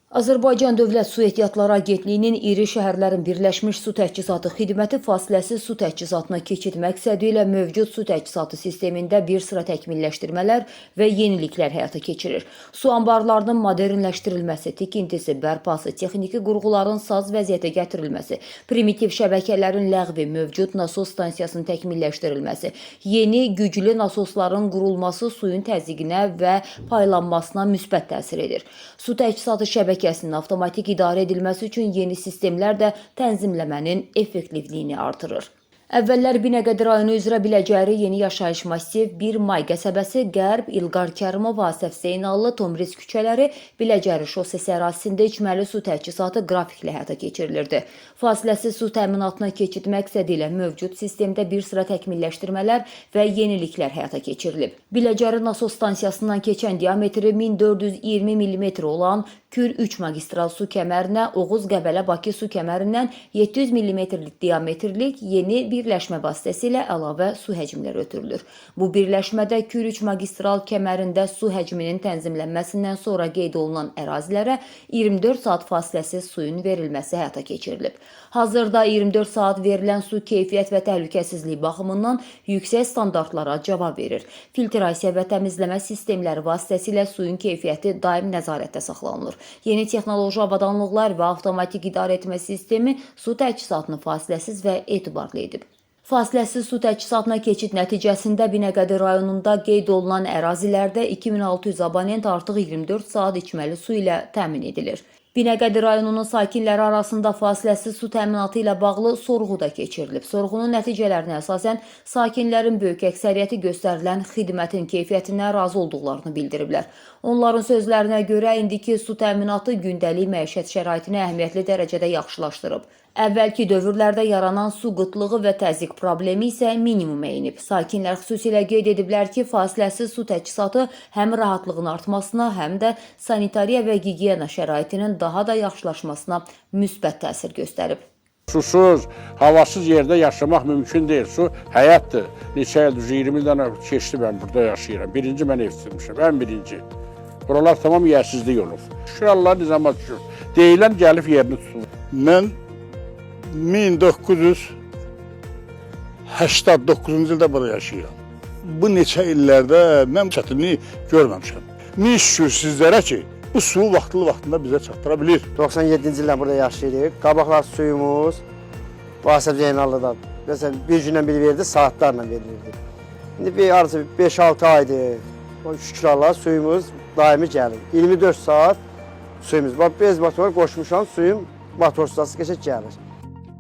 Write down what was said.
Azərbaycan Dövlət Su Ehtiyatları Agentliyinin iri şəhərlərin birləşmiş su təchizatı xidməti fasiləsiz su təchizatına keçid məqsədi ilə mövcud su təchizatı sistemində bir sıra təkmilləşdirmələr və yeniliklər həyata keçirir. Su anbarlarının modernləşdirilməsi, tikintisi, bərpası, texniki qurğuların saz vəziyyətə gətirilməsi, primitiv şəbəkələrin ləğvi, mövcud nasos stansiyasının təkmilləşdirilməsi, yeni güclü nasosların qurulması suyun təzyiqinə və paylanmasına müsbət təsir edir. Su təchizatı şəbəkəsinin avtomatik idarə edilməsi üçün yeni sistemlər də tənzimləmənin effektivliyini artırır. Əvvəllər Binəqədi rayonu üzrə Biləcəri yeni yaşayış massiv, 1 May qəsəbəsi, Qərb, İlqar Kərimov, Asəf Zeynallı, Tomriz küçələri, Biləcəri şosesi ərazisində içməli su təchizatı qrafiklə həyata keçirilirdi. Fasiləsiz su təminatına keçid məqsədi ilə mövcud sistemdə bir sıra təkmilləşdirmələr və yeniliklər həyata keçirilib. Biləcəri nasos stansiyasından keçən diametri 1420 mm olan Kür 3 magistral su kəmərinə, Oğuz-Qəbələ-Bakı su kəmərindən 700 mm-lik diametrlik yeni birləşmə vasitəsilə əlavə su həcmləri ötürülür. Bu birləşmədə Kür 3 magistral kəmərində su həcminin tənzimlənməsindən sonra qeyd olunan ərazilərə 24 saat fasiləsiz suyun verilməsi həyata keçirilib. Hazırda 24 saat verilən su keyfiyyət və təhlükəsizlik baxımından yüksək standartlara cavab verir. Filtrasiya və təmizləmə sistemləri vasitəsilə suyun keyfiyyəti daim nəzarətdə saxlanılır. Yeni texnoloji avadanlıqlar və avtomatik idarə etmə sistemi su təchizatını fasiləsiz və etibarlı edib. Fasiləsiz su təchizatına keçid nəticəsində Binəqədi rayonunda qeyd olunan ərazilərdə 2600 abonent artıq 24 saat içməli su ilə təmin edilir. Binəqədi rayonunun sakinləri arasında fasiləsiz su təminatı ilə bağlı sorğu da keçirilib. Sorğunun nəticələrinə əsasən sakinlərin böyük əksəriyyəti göstərilən xidmətin keyfiyyətindən razı olduqlarını bildiriblər. Onların sözlərinə görə indiki su təminatı gündəlik məişət şəraitini əhəmiyyətli dərəcədə yaxşılaşdırıb. Əvvəlki dövrlərdə yaranan su qıtlığı və təzyiq problemi isə minimuma enib. Sakinlər xüsusilə qeyd ediblər ki, fasiləsiz su təchizatı həm rahatlığın artmasına, həm də sanitariya və gigiyena şəraitinin daha da yaxşılaşmasına müsbət təsir göstərib. Susuz, havasız yerdə yaşamaq mümkün deyil. Su həyatdır. Neçə ildir, 20 ildən keçdi mən burada yaşayıram. Birinci mən ev tutmuşam, ən birinci. Buralar tamam yersizlik olub. Şükür Allah nizama düşür. Deyilən gəlib yerini tutulur. Mən 1989-cu ildə burada yaşayıram. Bu neçə illərdə mən çətinlik görməmişəm. Min şükür sizlərə ki, bu suyu vaxtında bizə çatdıra bilir. 97-ci ildən burada yaşayırıq. Qabaqlar suyumuz Asəf Zeynallıdan. Məsələn, bir gündən biri verdi, saatlarla verilirdi. İndi bir arası 5-6 aydır. Şükür Allah, suyumuz daimi gəlir. 24 saat suyumuz var. Bez motor qoşmuşam, suyum motorsuz keçək gəlir.